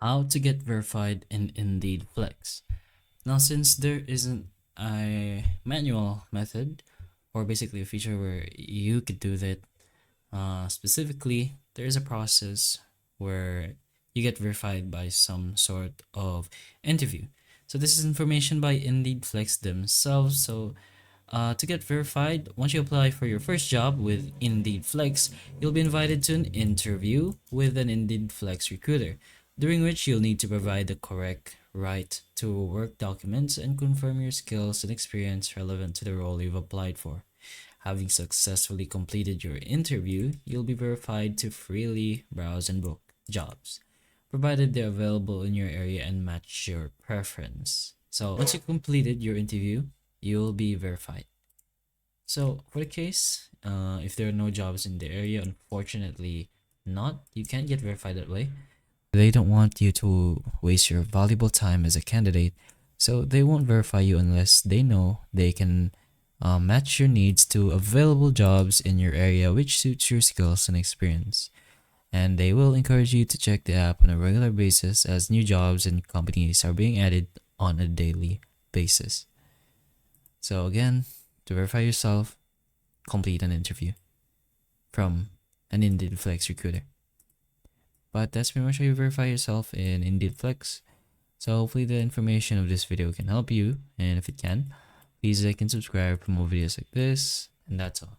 how to get verified in Indeed Flex. Now, since there isn't a manual method or basically a feature where you could do that specifically, there is a process where you get verified by some sort of interview. So this is information by Indeed Flex themselves. So to get verified, once you apply for your first job with Indeed Flex, you'll be invited to an interview with an Indeed Flex recruiter, during which you'll need to provide the correct right to work documents and confirm your skills and experience relevant to the role you've applied for. Having successfully completed your interview, you'll be verified to freely browse and book jobs, provided they're available in your area and match your preference. So once you completed your interview, you'll be verified. So for the case, if there are no jobs in the area, unfortunately not, you can't get verified that way. They don't want you to waste your valuable time as a candidate, so they won't verify you unless they know they can match your needs to available jobs in your area which suits your skills and experience. And they will encourage you to check the app on a regular basis as new jobs and companies are being added on a daily basis. So again, to verify yourself, complete an interview from an Indeed Flex recruiter. But that's pretty much how you verify yourself in Indeed Flex. So hopefully the information of this video can help you, and if it can, please like and subscribe for more videos like this, and that's all.